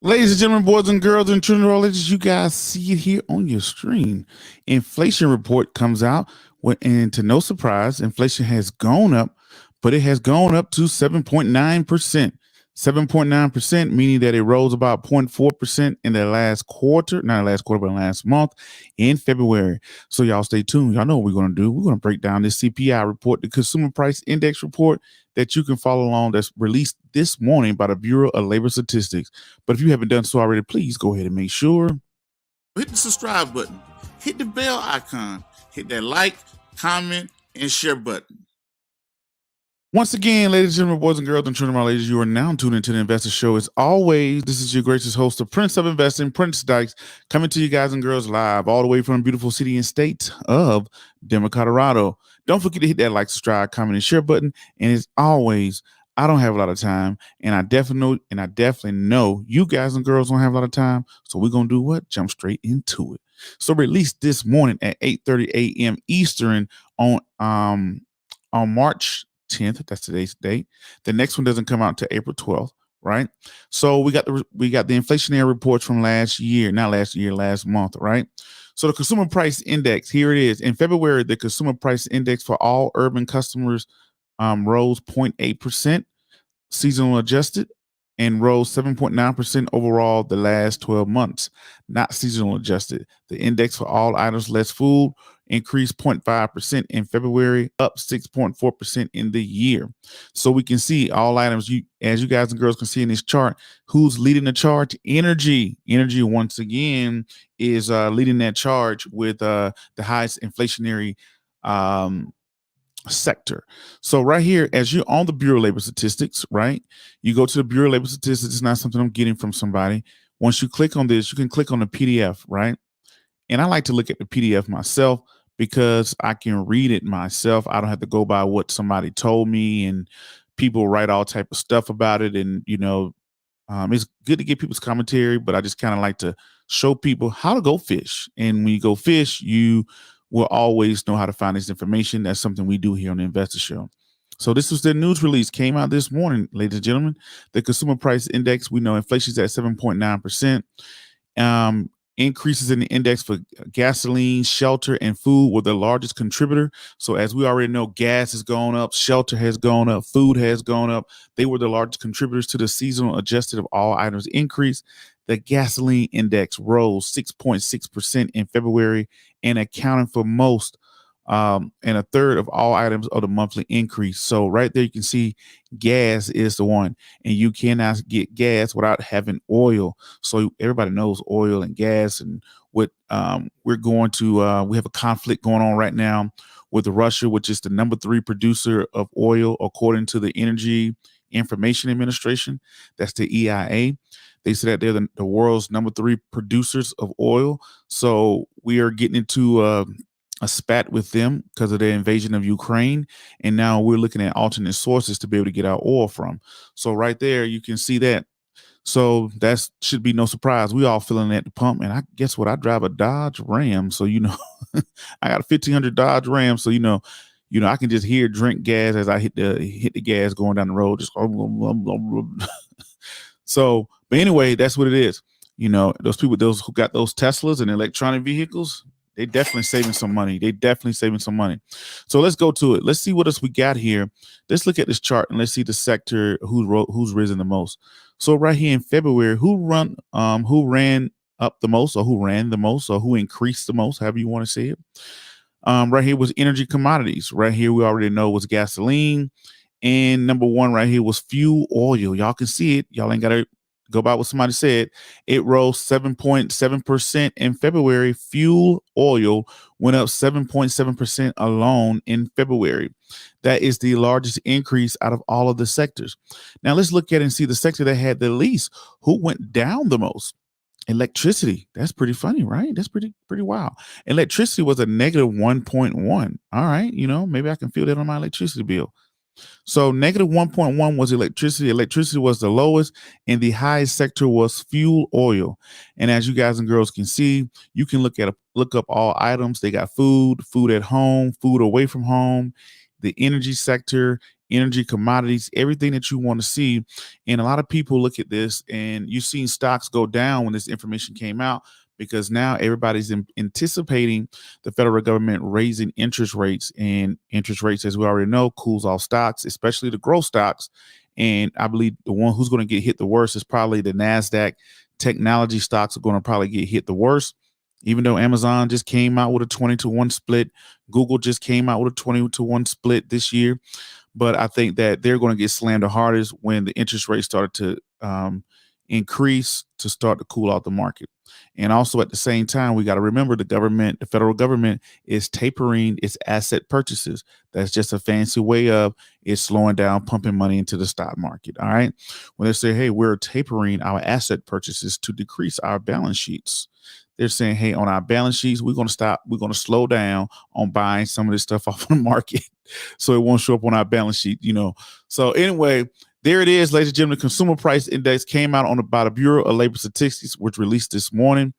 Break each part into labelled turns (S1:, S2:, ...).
S1: Ladies and gentlemen, boys and girls, and children of all ages, you guys see it here on your screen. Inflation report comes out, and to no surprise, inflation has gone up, but it has gone up to 7.9%. 7.9%, meaning that it rose about 0.4% in the last quarter, not last quarter, but last month in February. So y'all stay tuned. Y'all know what we're going to do. We're going to break down this CPI report, the Consumer Price Index report that you can follow along that's released this morning by the Bureau of Labor Statistics. But if you haven't done so already, please go ahead and make sure. Hit the subscribe button, hit the bell icon, hit that like, comment, and share button. Once again, ladies and gentlemen, boys and girls, and children of all ages, you are now tuned into the Investor Show. As always, this is your gracious host, the Prince of Investing, Prince Dykes, coming to you guys and girls live all the way from the beautiful city and state of Denver, Colorado. Don't forget to hit that like, subscribe, comment, and share button. And as always, I don't have a lot of time, and I definitely know you guys and girls don't have a lot of time. So we're gonna do what? Jump straight into it. So released this morning at 8:30 a.m. Eastern on March 10th. That's today's date. The next one doesn't come out until April 12th, right? So we got the inflationary reports from last month, right? So the consumer price index, here it is. In February, the consumer price index for all urban customers rose 0.8%, seasonal adjusted, and rose 7.9% overall the last 12 months, not seasonal adjusted. The index for all items less food increased 0.5% in February, up 6.4% in the year. So we can see all items, as you guys and girls can see in this chart, who's leading the charge? Energy. Energy, once again, is leading that charge with the highest inflationary sector. So right here, as you're on the Bureau of Labor Statistics, right? You go to the Bureau of Labor Statistics. It's not something I'm getting from somebody. Once you click on this, you can click on the PDF, right? And I like to look at the PDF myself because I can read it myself. I don't have to go by what somebody told me, and people write all type of stuff about it. And it's good to get people's commentary, but I just kind of like to show people how to go fish. And when you go fish, you will always know how to find this information. That's something we do here on the Investor Show. So this was the news release, came out this morning, ladies and gentlemen. The consumer price index, we know inflation is at 7.9%. Increases in the index for gasoline, shelter, and food were the largest contributor. So as we already know, gas has gone up, shelter has gone up, food has gone up. They were the largest contributors to the seasonal adjusted of all items increase. The gasoline index rose 6.6% in February and accounted for most and a third of all items of the monthly increase. So right there, you can see gas is the one, and you cannot get gas without having oil. So everybody knows oil and gas, and what we're going to. We have a conflict going on right now with Russia, which is the number 3 producer of oil, according to the Energy Information Administration. That's the EIA. They said that they're the world's number 3 producers of oil. So we are getting into a spat with them because of their invasion of Ukraine. And now we're looking at alternate sources to be able to get our oil from. So right there, you can see that. So that should be no surprise. We all feeling at the pump. And I guess what? I drive a Dodge Ram. So, I got a 1500 Dodge Ram. So, I can just hear drink gas as I hit the gas going down the road. Just so, but anyway, that's what it is. Those who got those Teslas and electronic vehicles, they definitely saving some money. So let's go to it. Let's see what else we got here. Let's look at this chart and let's see the sector who's risen the most. So right here in February, who ran up the most, or who ran the most, or who increased the most, however you want to say it. Right here was energy commodities. Right here we already know was gasoline. And number 1 right here was fuel oil. Y'all can see it. Y'all ain't got to go by what somebody said. It rose 7.7% in February. Fuel oil went up 7.7% alone in February. That is the largest increase out of all of the sectors. Now let's look at it and see the sector that had the least. Who went down the most? Electricity. That's pretty funny, right? That's pretty wild. Electricity was a negative 1.1. All right, maybe I can feel that on my electricity bill. So negative 1.1 was electricity. Electricity was the lowest, and the highest sector was fuel oil. And as you guys and girls can see, you can look up all items. They got food at home, food away from home, the energy sector, energy, commodities, everything that you want to see. And a lot of people look at this, and you've seen stocks go down when this information came out, because now everybody's anticipating the federal government raising interest rates, and interest rates, as we already know, cools off stocks, especially the growth stocks. And I believe the one who's going to get hit the worst is probably the NASDAQ. Technology stocks are going to probably get hit the worst, even though Amazon just came out with a 20-to-1 split. Google just came out with a 20-to-1 split this year. But I think that they're going to get slammed the hardest when the interest rate started to increase, to start to cool out the market. And also at the same time, we got to remember the federal government is tapering its asset purchases. That's just a fancy way of it's slowing down pumping money into the stock market. All right. When they say, hey, we're tapering our asset purchases to decrease our balance sheets, they're saying, hey, on our balance sheets, we're going to slow down on buying some of this stuff off the market so it won't show up on our balance sheet, So anyway, there it is, ladies and gentlemen. The Consumer Price Index came out by the Bureau of Labor Statistics, which released this morning.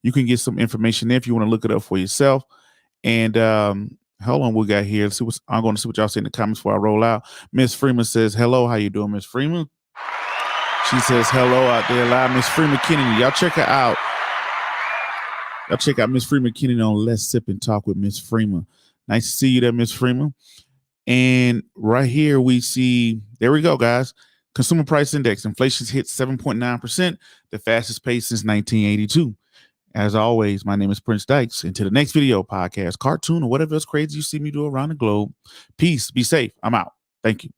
S1: You can get some information there if you want to look it up for yourself. And hold on, we got here. I'm going to see what y'all say in the comments before I roll out. Miss Freeman says, hello. How you doing, Miss Freeman? She says hello out there live. Miss Freeman Kennedy. Y'all check her out. Y'all check out Miss Freeman Kennedy on Let's Sip and Talk with Miss Freeman. Nice to see you there, Miss Freeman. And right here we see, there we go, guys. Consumer Price Index. Inflation's hit 7.9%, the fastest pace since 1982. As always, my name is Prince Dykes. And to the next video, podcast, cartoon, or whatever else crazy you see me do around the globe. Peace. Be safe. I'm out. Thank you.